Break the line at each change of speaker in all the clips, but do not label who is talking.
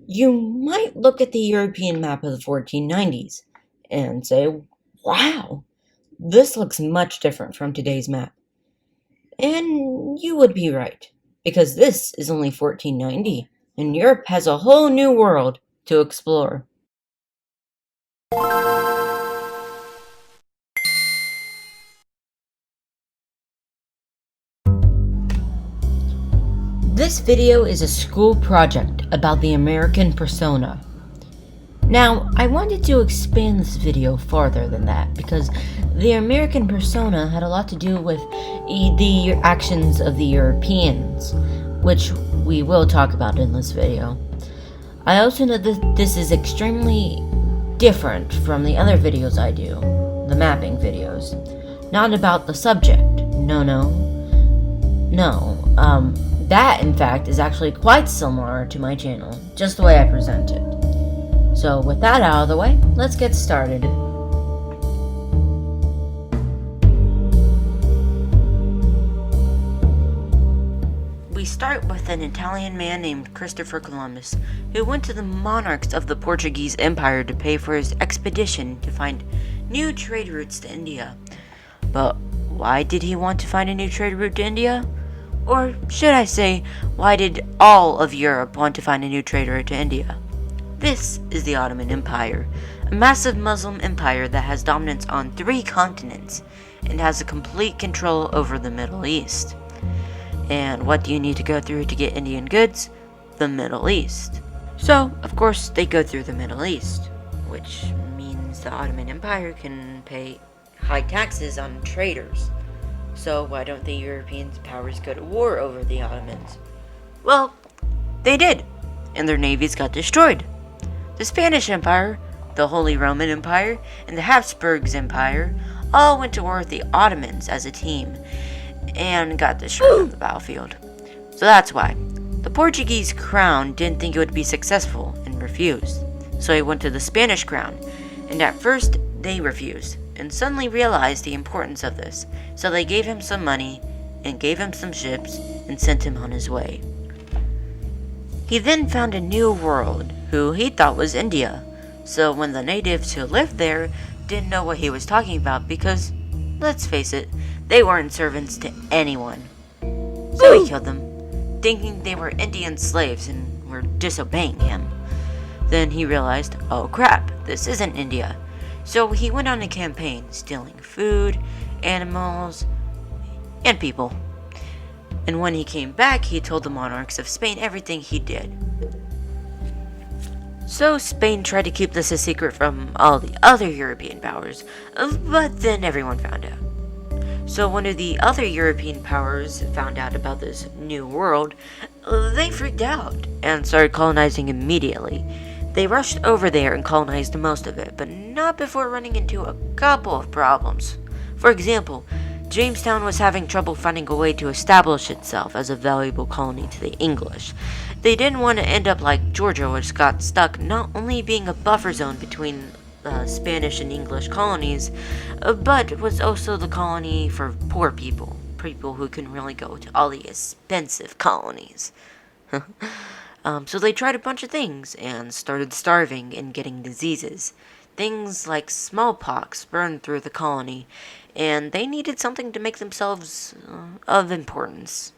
You might look at the European map of the 1490s and say, wow, this looks much different from today's map. And you would be right, because this is only 1490, and Europe has a whole new world to explore. This video is a school project about the American persona. Now, I wanted to expand this video farther than that because the American persona had a lot to do with the actions of the Europeans, which we will talk about in this video. I also know that this is extremely different from the other videos I do, the mapping videos. Not about the subject. No. That in fact is actually quite similar to my channel, just the way I present it. So with that out of the way, let's get started. We start with an Italian man named Christopher Columbus, who went to the monarchs of the Portuguese Empire to pay for his expedition to find new trade routes to India. But why did he want to find a new trade route to India? Or should I say, why did all of Europe want to find a new trade route to India? This is the Ottoman Empire, a massive Muslim empire that has dominance on 3 continents and has a complete control over the Middle East. And what do you need to go through to get Indian goods? The Middle East. So, of course, they go through the Middle East, which means the Ottoman Empire can pay high taxes on traders. So why don't the European powers go to war over the Ottomans? Well, they did, and their navies got destroyed. The Spanish Empire, the Holy Roman Empire, and the Habsburgs Empire all went to war with the Ottomans as a team and got destroyed on the battlefield. So that's why. The Portuguese crown didn't think it would be successful and refused. So he went to the Spanish crown, and at first they refused and suddenly realized the importance of this. So they gave him some money and gave him some ships and sent him on his way. He then found a new world, who he thought was India. So when the natives who lived there didn't know what he was talking about because, let's face it, they weren't servants to anyone. So he killed them, thinking they were Indian slaves and were disobeying him. Then he realized, oh crap, this isn't India. So he went on a campaign, stealing food, animals, and people. And when he came back, he told the monarchs of Spain everything he did. So Spain tried to keep this a secret from all the other European powers, but then everyone found out. So one of the other European powers found out about this new world. They freaked out and started colonizing immediately. They rushed over there and colonized most of it, but not before running into a couple of problems. For example, Jamestown was having trouble finding a way to establish itself as a valuable colony to the English. They didn't want to end up like Georgia, which got stuck not only being a buffer zone between Spanish and English colonies, but was also the colony for poor people who couldn't really go to all the expensive colonies. So they tried a bunch of things and started starving and getting diseases. Things like smallpox burned through the colony, and they needed something to make themselves of importance.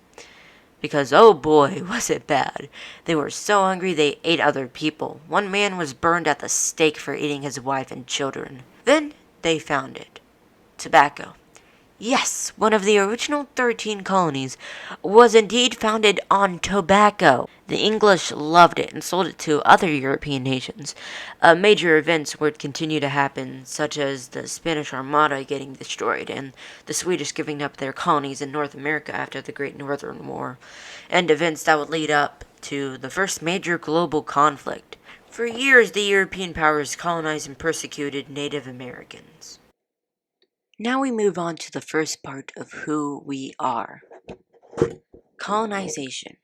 Because, oh boy, was it bad. They were so hungry they ate other people. One man was burned at the stake for eating his wife and children. Then they found it. Tobacco. Yes, one of the original 13 colonies was indeed founded on tobacco. The English loved it and sold it to other European nations. Major events would continue to happen, such as the Spanish Armada getting destroyed and the Swedish giving up their colonies in North America after the Great Northern War, and events that would lead up to the first major global conflict. For years, the European powers colonized and persecuted Native Americans. Now we move on to the first part of who we are. Colonization.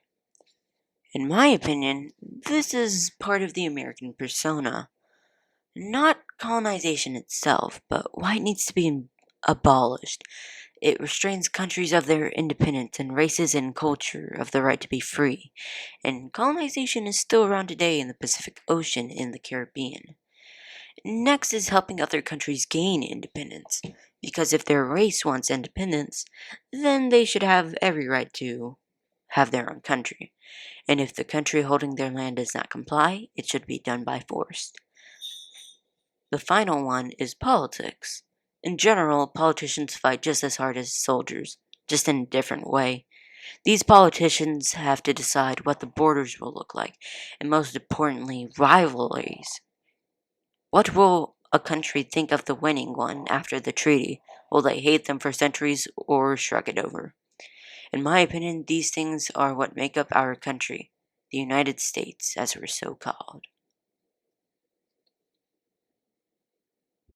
In my opinion, this is part of the American persona. Not colonization itself, but why it needs to be abolished. It restrains countries of their independence and races and culture of the right to be free. And colonization is still around today in the Pacific Ocean and the Caribbean. Next is helping other countries gain independence, because if their race wants independence, then they should have every right to have their own country. And if the country holding their land does not comply, it should be done by force. The final one is politics. In general, politicians fight just as hard as soldiers, just in a different way. These politicians have to decide what the borders will look like, and most importantly, rivalries. What will a country think of the winning one after the treaty? Will they hate them for centuries or shrug it over? In my opinion, these things are what make up our country, the United States, as we're so called.